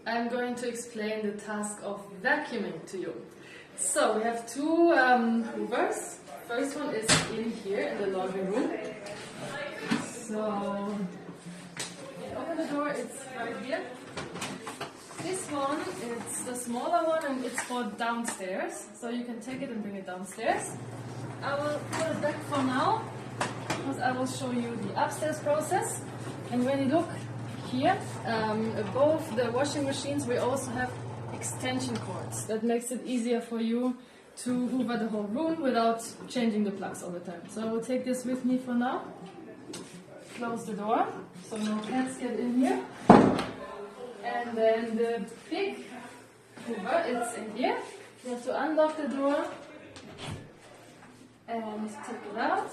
I'm going to explain the task of vacuuming to you. So we have two hoovers. First one is in here in the laundry room. So open the door, it's right here. This one, it's the smaller one and it's for downstairs. So you can take it and bring it downstairs. I will put it back for now because I will show you the upstairs process. And when you look here, above the washing machines, we also have extension cords. That makes it easier for you to hoover the whole room without changing the plugs all the time. So I will take this with me for now. Close the door, so no cats get in here. And then the big hoover, it's in here. You have to unlock the door and take it out.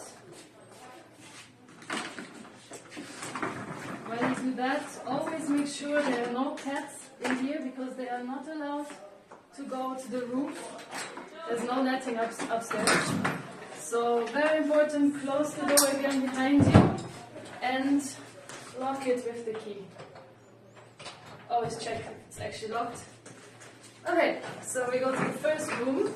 When you do that, always make sure there are no cats in here because they are not allowed to go to the roof. There's no netting upstairs. So very important, close the door again behind you and lock it with the key. Always check it's actually locked. Okay, so we go to the first room.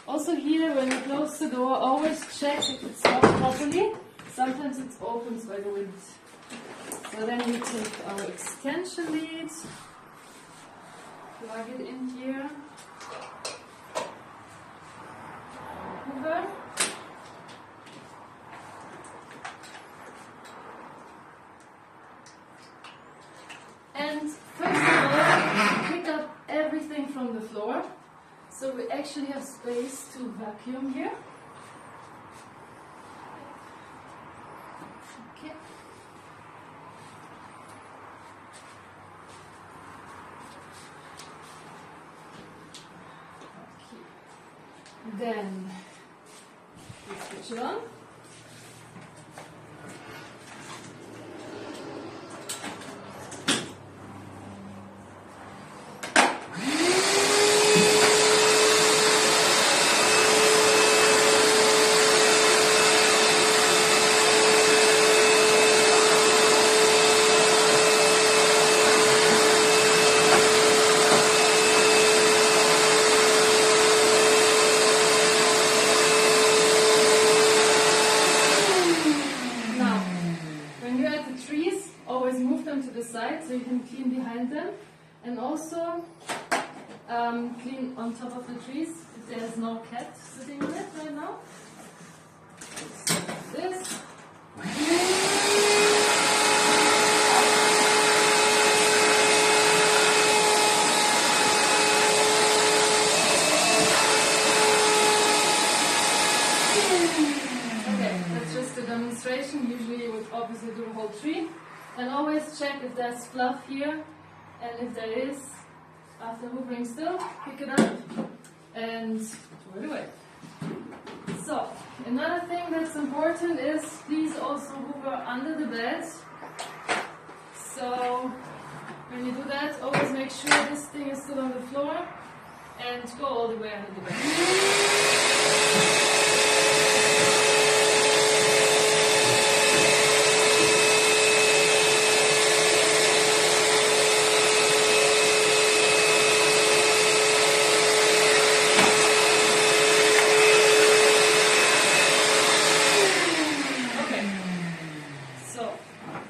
Also here, when you close the door, always check if it's locked properly. Sometimes it opens by the wind. So then we take our extension lead, plug it in here, hoover. And first of all, pick up everything from the floor. So we actually have space to vacuum here. Okay. Then we switch it on. So you can clean behind them and also clean on top of the trees if there's no cat sitting on it right now. So like this. Okay, that's just a demonstration. Usually you would obviously do the whole tree. And always check if there's fluff here, and if there is, after hoovering still, pick it up and throw it away. So, another thing that's important is please also hoover under the bed. So, when you do that, always make sure this thing is still on the floor and go all the way under the bed.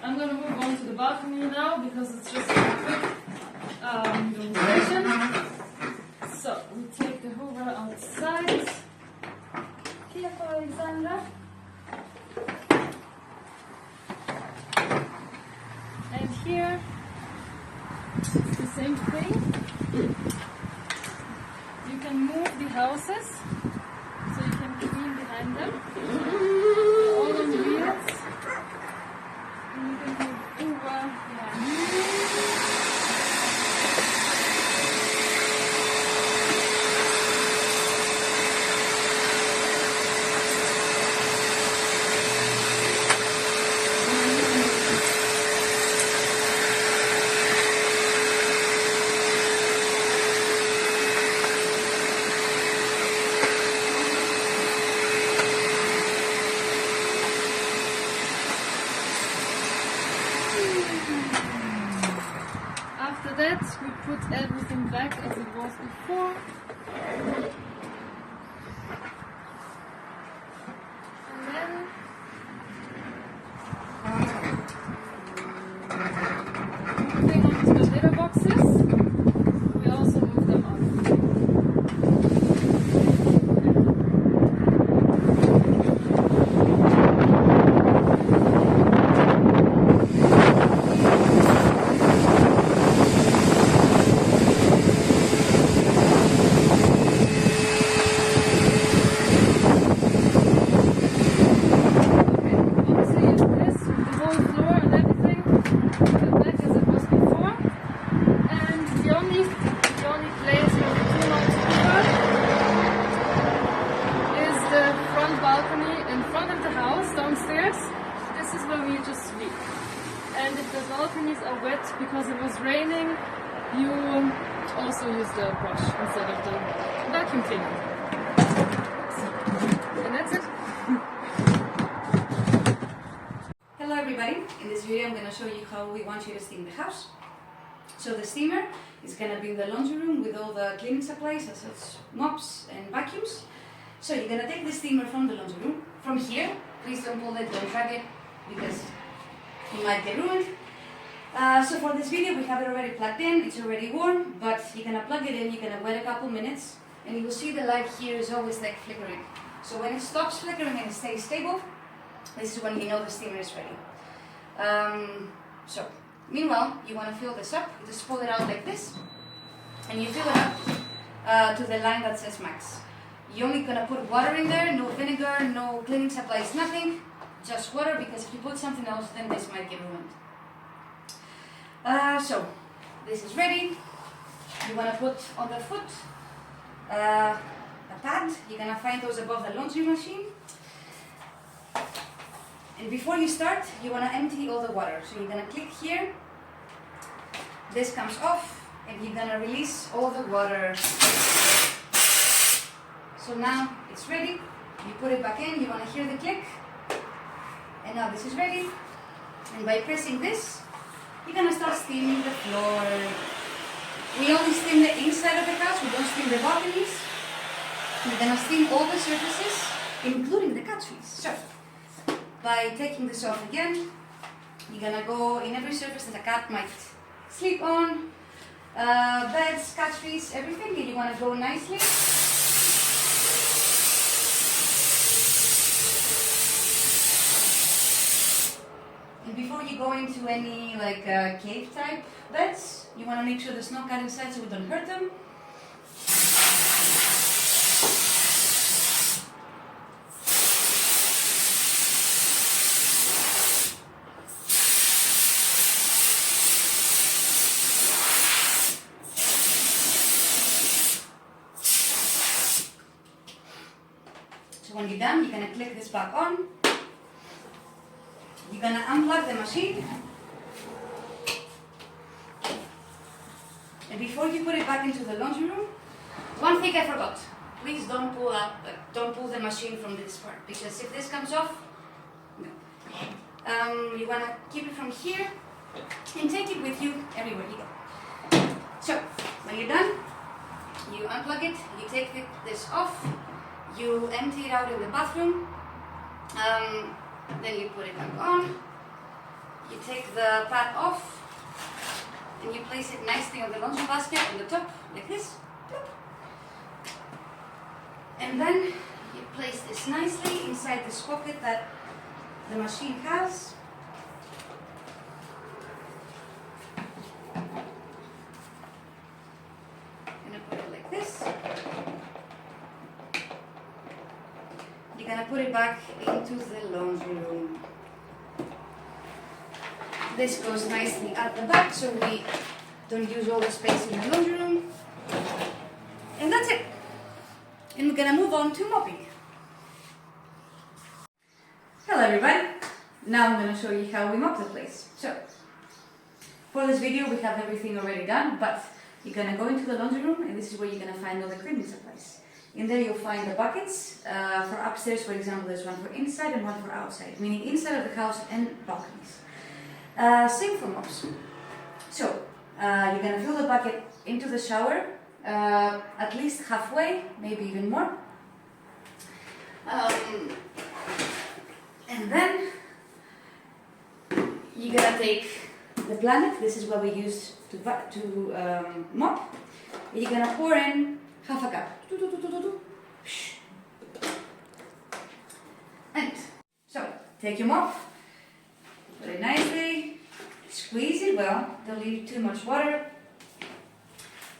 I'm going to move on to the balcony now because it's just a quick demonstration. So we take the hoover outside. Here for Alexandra. And here it's the same thing. You can move the houses so you can clean behind them. They're all on wheels. And you can move over behind. After that, we put everything back as it was before. And then moving on to the litter boxes, we also move them up. And if the balconies are wet because it was raining, you also use the brush instead of the vacuum cleaner. And that's it. Hello everybody, in this video I'm going to show you how we want you to steam the house. So the steamer is going to be in the laundry room with all the cleaning supplies such as mops and vacuums. So you're going to take the steamer from the laundry room, from here. Please don't pull it, don't drag it, because it might get ruined. So for this video we have it already plugged in, it's already warm, but you're going to plug it in, you're going to wait a couple minutes, and you will see the light here is always like flickering. So when it stops flickering and it stays stable, this is when you know the steamer is ready. So meanwhile, you want to fill this up, you just pull it out like this, and you fill it up to the line that says max. You're only going to put water in there, no vinegar, no cleaning supplies, nothing. Just water, because if you put something else, then this might get ruined. So, this is ready. You want to put on the foot a pad. You're going to find those above the laundry machine. And before you start, you want to empty all the water. So you're going to click here. This comes off, and you're going to release all the water. So now it's ready. You put it back in. You want to hear the click. And now this is ready, and by pressing this, you're going to start steaming the floor. We only steam the inside of the house, we don't steam the balconies. We're going to steam all the surfaces, including the cat trees. So, by taking this off again, you're going to go in every surface that a cat might sleep on, beds, cat trees, everything, and you want to go nicely. And before you go into any like cave type beds, you want to make sure there's no cat inside so we don't hurt them. So when you're done, you're going to click this back on. You're going to unplug the machine, and before you put it back into the laundry room, one thing I forgot, please don't pull the machine from this part, because if this comes off, no. You want to keep it from here and take it with you everywhere you go. So when you're done, you unplug it, you take this off, you empty it out in the bathroom. Then you put it back on, you take the pad off, and you place it nicely on the laundry basket on the top, like this. And then you place this nicely inside this pocket that the machine has. I'm going to put it like this. You're going to put it back into the laundry room. This goes nicely at the back so we don't use all the space in the laundry room. And that's it. And we're going to move on to mopping. Hello everybody. Now I'm going to show you how we mop the place. So, for this video we have everything already done, but you're going to go into the laundry room and this is where you're going to find all the cleaning supplies. In there you'll find the buckets. For upstairs, for example, there's one for inside and one for outside, meaning inside of the house and balconies. Same for mops. So, You're gonna fill the bucket into the shower, at least halfway, maybe even more. And then you're gonna take the planet. This is what we use to mop. You're gonna pour in half a cup. And so take your mop, put it nicely, squeeze it well, don't leave too much water.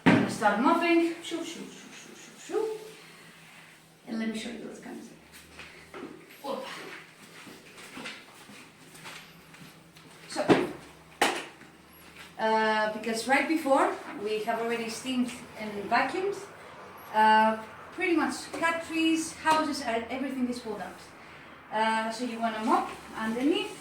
I'm gonna start mopping. Shoo, shoo, shoo, shoo, shoo, shoo. And let me show you what's coming. Whoop. So, because right before we have already steamed and vacuumed, pretty much cat trees, houses, everything is pulled out. So you want to mop underneath.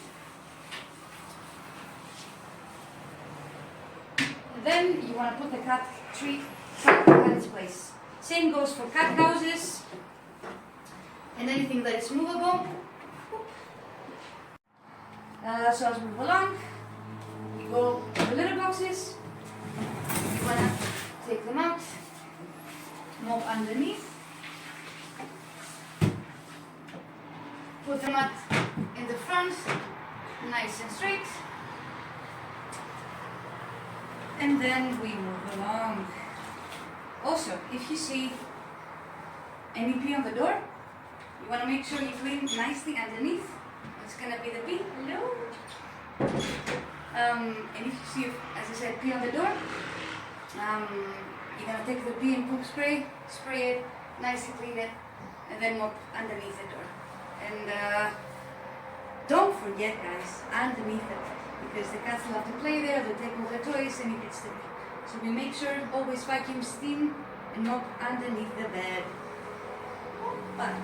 Then you want to put the cat tree back at its place. Same goes for cat houses and anything that is movable. So as we move along, you go to the litter boxes. You want to take them out, mop underneath, put them up in the front, nice and straight. And then we move along. Also, if you see any pee on the door, you want to make sure you clean nicely underneath. It's going to be the pee. Hello. And if you see, as I said, pee on the door, you're going to take the pee and poop spray, spray it, nicely clean it, and then mop underneath the door. And don't forget, guys, underneath it. Because the cats love to play there, they take all their toys and it gets dirty. So we make sure always vacuum, steam, and mop underneath the bed. But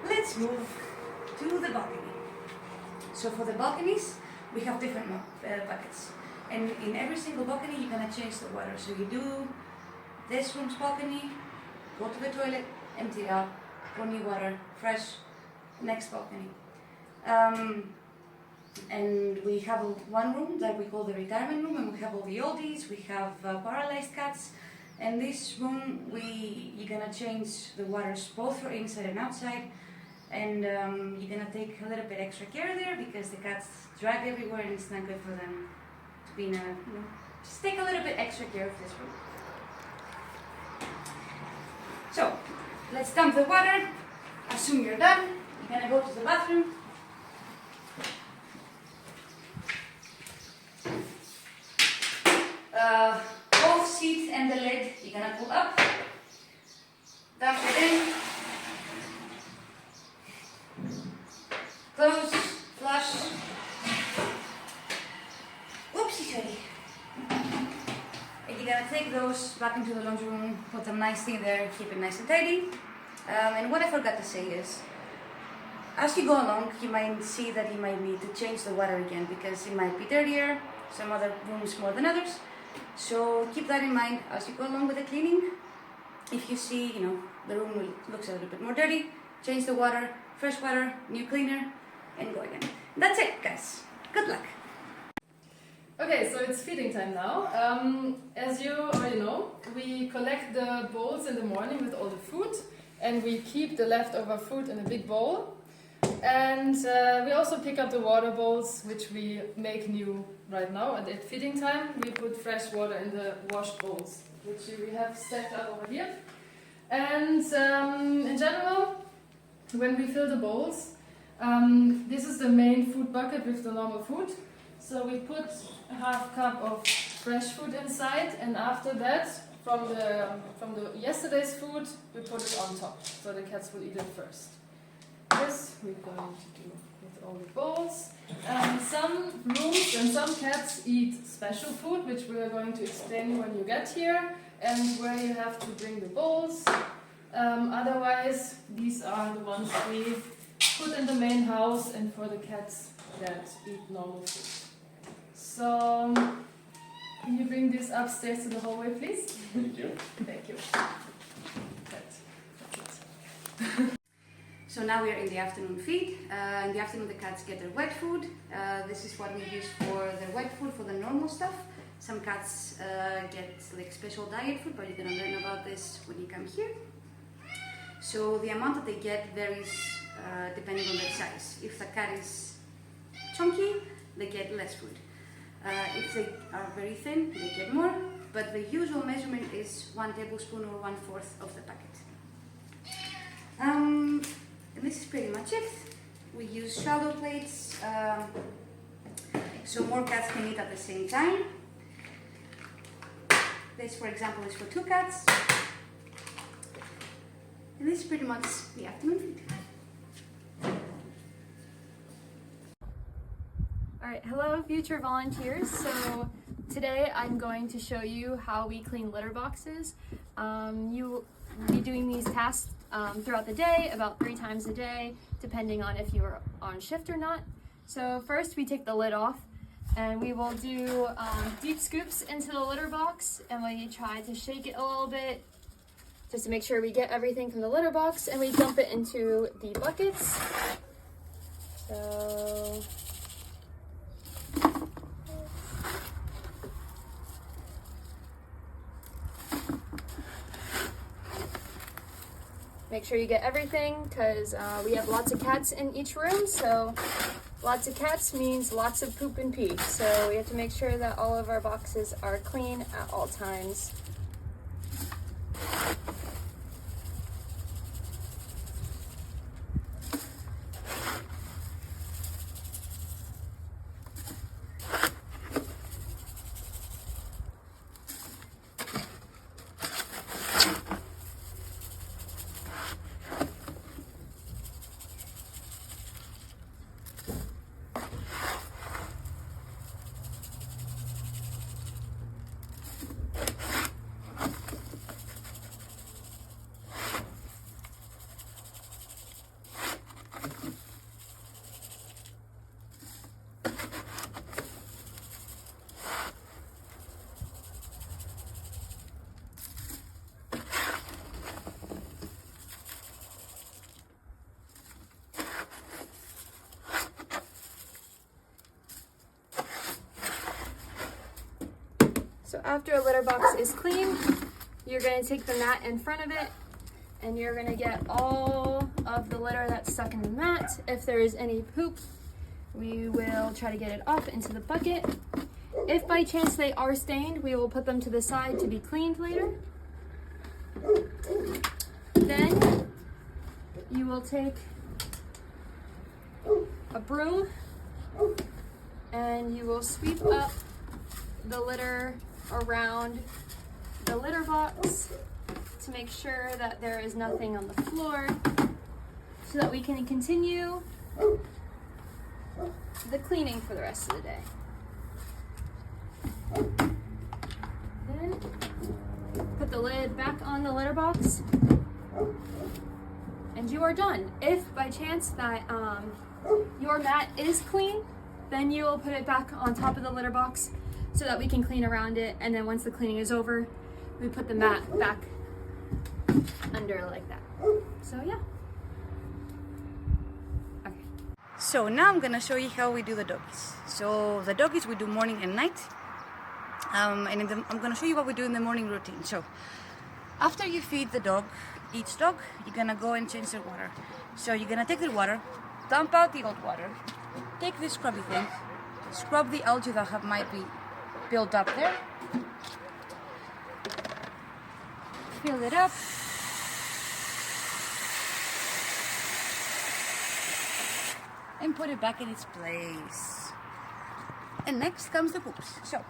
let's move to the balcony. So for the balconies, we have different buckets. And in every single balcony, you're gonna change the water. So you do this room's balcony, go to the toilet, empty it out, pour new water, fresh, next balcony. And we have one room that we call the retirement room, and we have all the oldies, we have paralyzed cats. And this room, you're gonna change the waters both for inside and outside. And you're gonna take a little bit extra care there because the cats drag everywhere and it's not good for them to be in a, just take a little bit extra care of this room. So, let's dump the water. Assume you're done. You're gonna go to the bathroom. Both seats and the lid, you're gonna pull up, dump it in, close, flush, oopsie sorry. And you're gonna take those back into the laundry room, put them nicely there, keep it nice and tidy. And what I forgot to say is, as you go along, you might see that you might need to change the water again because it might be dirtier, some other rooms more than others. So keep that in mind as you go along with the cleaning. If you see, the room looks a little bit more dirty, change the water, fresh water, new cleaner, and go again. That's it, guys. Good luck. Okay, so it's feeding time now. As you already know, we collect the bowls in the morning with all the food, and we keep the leftover food in a big bowl. And we also pick up the water bowls, which we make new right now. And at feeding time, we put fresh water in the washed bowls, which we have stacked up over here. And in general, when we fill the bowls, this is the main food bucket with the normal food. So we put a half cup of fresh food inside, and after that, from the yesterday's food, we put it on top, so the cats will eat it first. This we're going to do with all the bowls. Some rooms and some cats eat special food, which we are going to explain when you get here, and where you have to bring the bowls. Otherwise, these are the ones we put in the main house and for the cats that eat normal food. So, can you bring this upstairs to the hallway, please? Thank you. Thank you. That's it. So now we are in the afternoon feed. In the afternoon the cats get their wet food. This is what we use for the wet food, for the normal stuff. Some cats get like special diet food, but you're gonna learn about this when you come here. So the amount that they get varies depending on their size. If the cat is chunky, they get less food. If they are very thin, they get more, but the usual measurement is 1 tablespoon or 1/4 of the packet. And this is pretty much it. We use shallow plates, so more cats can eat at the same time. This, for example, is for 2 cats. And this is pretty much the afternoon feed. Alright, hello future volunteers. So today I'm going to show you how we clean litter boxes. You will be doing these tasks throughout the day, about 3 times a day, depending on if you are on shift or not. So first we take the lid off and we will do deep scoops into the litter box, and we try to shake it a little bit just to make sure we get everything from the litter box, and we dump it into the buckets. So make sure you get everything, because we have lots of cats in each room, so lots of cats means lots of poop and pee. So we have to make sure that all of our boxes are clean at all times. So after a litter box is clean, you're going to take the mat in front of it, and you're going to get all of the litter that's stuck in the mat. If there is any poop, we will try to get it off into the bucket. If by chance they are stained, we will put them to the side to be cleaned later. Then you will take a broom and you will sweep up the litter around the litter box to make sure that there is nothing on the floor, so that we can continue the cleaning for the rest of the day. Then put the lid back on the litter box and you are done. If by chance that your mat is clean, then you will put it back on top of the litter box so that we can clean around it, and then once the cleaning is over, we put the mat back under like that. So yeah. Okay. So now I'm gonna show you how we do the doggies. So the doggies we do morning and night, and I'm gonna show you what we do in the morning routine. So after you feed the dog, each dog, you're gonna go and change their water. So you're gonna take the water, dump out the old water, take this scrubby thing, scrub the algae that might be built up there, fill it up, and put it back in its place. And next comes the poops. So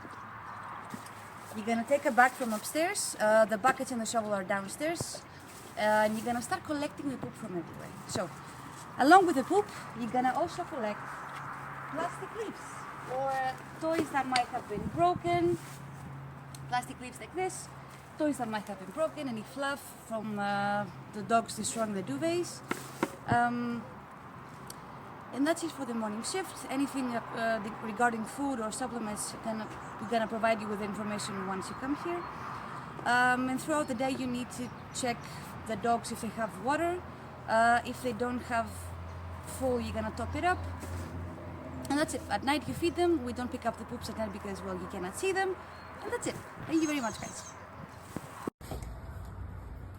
you're gonna take a bag from upstairs, the buckets and the shovel are downstairs, and you're gonna start collecting the poop from everywhere. So along with the poop, you're gonna also collect plastic leaves or toys that might have been broken, plastic leaves like this, toys that might have been broken, any fluff from the dogs destroying the duvets. And that's it for the morning shift. Anything regarding food or supplements, we're gonna provide you with information once you come here. And throughout the day, you need to check the dogs if they have water. If they don't have full, you're gonna top it up. And that's it. At night you feed them. We don't pick up the poops at night because, well, you cannot see them. And that's it. Thank you very much, guys.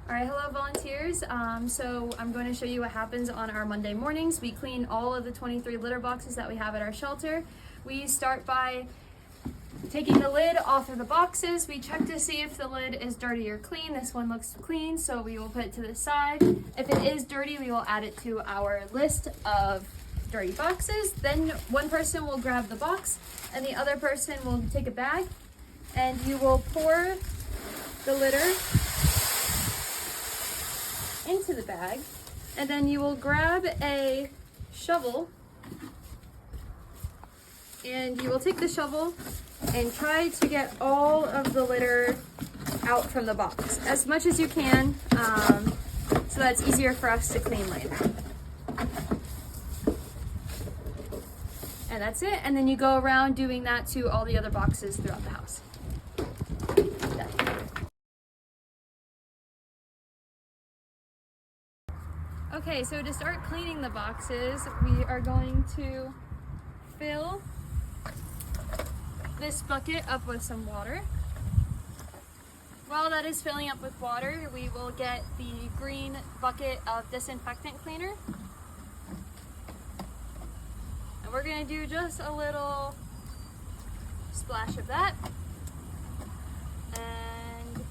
Alright, hello volunteers. So I'm going to show you what happens on our Monday mornings. We clean all of the 23 litter boxes that we have at our shelter. We start by taking the lid off of the boxes. We check to see if the lid is dirty or clean. This one looks clean, so we will put it to the side. If it is dirty, we will add it to our list of dirty boxes. Then one person will grab the box and the other person will take a bag and you will pour the litter into the bag, and then you will grab a shovel and you will take the shovel and try to get all of the litter out from the box as much as you can, so that's easier for us to clean later. And that's it, and then you go around doing that to all the other boxes throughout the house. Okay, so to start cleaning the boxes, we are going to fill this bucket up with some water. While that is filling up with water, we will get the green bucket of disinfectant cleaner. And we're gonna do just a little splash of that. And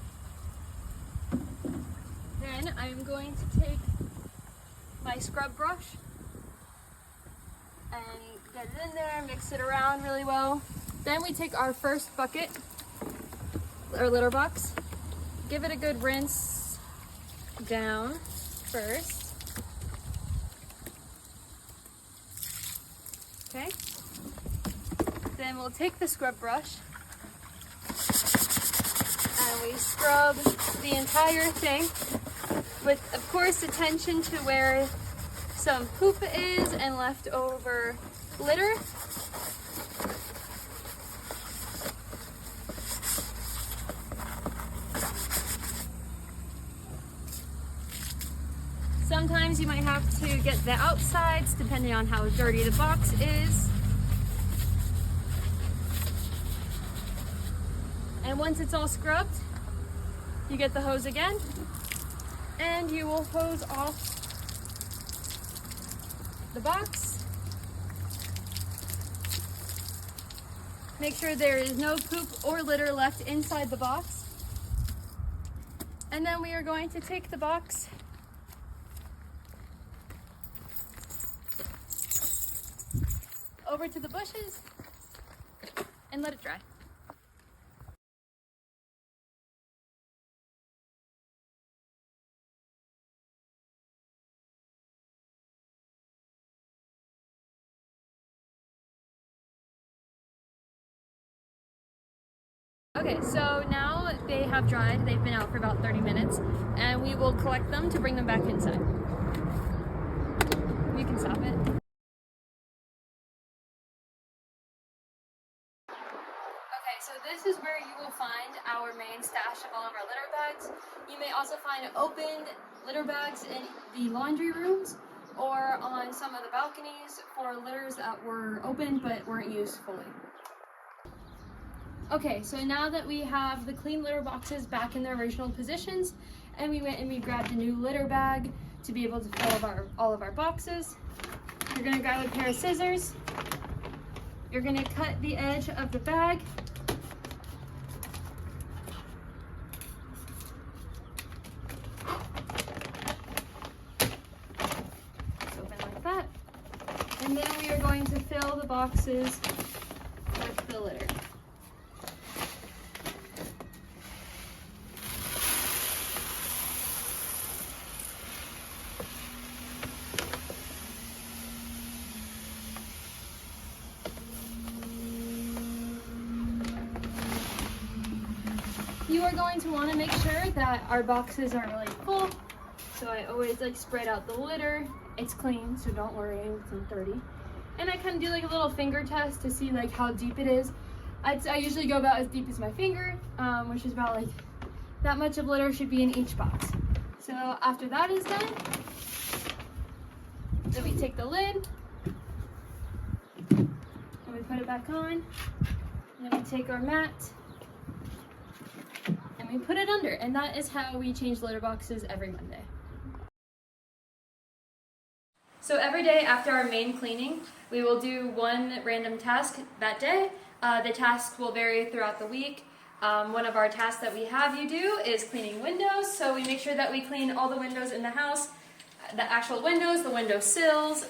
then I'm going to take my scrub brush and get it in there, mix it around really well. Then we take our first bucket, or litter box, give it a good rinse down first. Okay. Then we'll take the scrub brush and we scrub the entire thing with, of course, attention to where some poop is and leftover litter. Sometimes you might have to get the outsides depending on how dirty the box is. And once it's all scrubbed, you get the hose again and you will hose off the box. Make sure there is no poop or litter left inside the box. And then we are going to take the box over to the bushes and let it dry. Okay, so now they have dried. They've been out for about 30 minutes, and we will collect them to bring them back inside. You can stop it. Okay, so this is where you will find our main stash of all of our litter bags. You may also find opened litter bags in the laundry rooms or on some of the balconies for litters that were opened but weren't used fully. Okay, so now that we have the clean litter boxes back in their original positions, and we went and we grabbed a new litter bag to be able to fill all of our boxes, you're gonna grab a pair of scissors, you're gonna cut the edge of the bag, just open like that, and then we are going to fill the boxes with the litter. You are going to want to make sure that our boxes are really full. So I always spread out the litter. It's clean, so don't worry if it's dirty. And I kind of do a little finger test to see how deep it is. I usually go about as deep as my finger, which is about that much of litter should be in each box. So after that is done, then we take the lid put it back on. And then we take our mat and we put it under. And that is how we change litter boxes every Monday. So every day after our main cleaning, we will do one random task that day. The tasks will vary throughout the week. One of our tasks that we have you do is cleaning windows. So we make sure that we clean all the windows in the house, the actual windows, the window sills,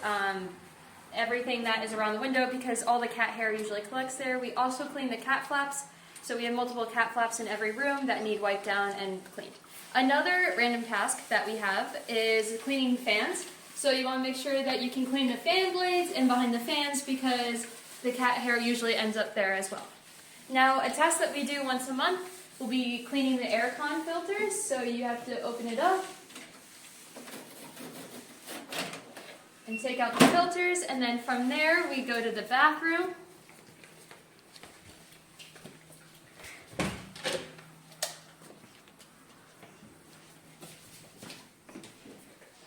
everything that is around the window, because all the cat hair usually collects there. We also clean the cat flaps. So we have multiple cat flaps in every room that need wiped down and cleaned. Another random task that we have is cleaning fans. So you want to make sure that you can clean the fan blades and behind the fans, because the cat hair usually ends up there as well. Now, a task that we do once a month will be cleaning the aircon filters. So you have to open it up and take out the filters, and then from there we go to the bathroom.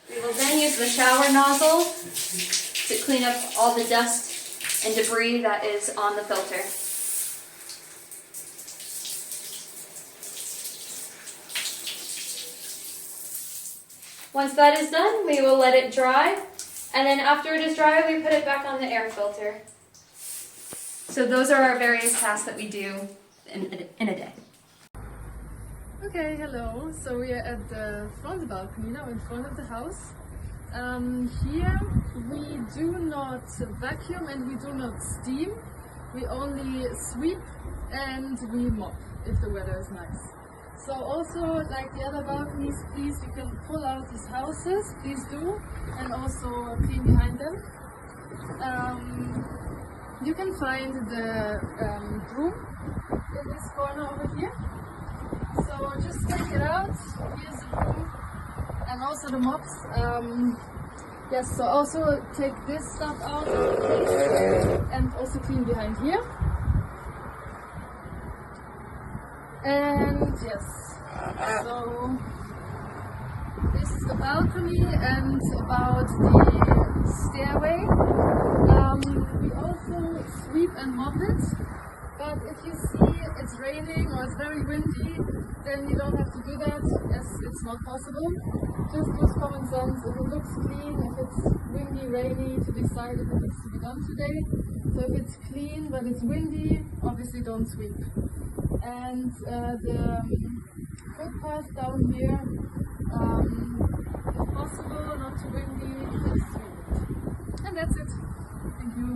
We will then use the shower nozzle to clean up all the dust and debris that is on the filter. Once that is done, we will let it dry, and then after it is dry, we put it back on the air filter. So those are our various tasks that we do in a day. Okay, hello. So we are at the front balcony now, in front of the house. Here we do not vacuum and we do not steam. We only sweep and we mop if the weather is nice. So also, like the other balconies, please, you can pull out these houses, please do, and also clean behind them. You can find the broom in this corner over here. So just take it out. Here's the broom and also the mops. Yes, so also take this stuff out and also clean behind here. And yes, so this is the balcony, and about the stairway. We also sweep and mop it, but if you see it's raining or it's very windy, then you don't have to do that, as it's not possible. Just use common sense. If it looks clean, if it's windy, rainy, to decide if it needs to be done today. So if it's clean but it's windy, obviously don't sweep. And the footpath down here, if possible, not too windy, just sweep it. And that's it. Thank you.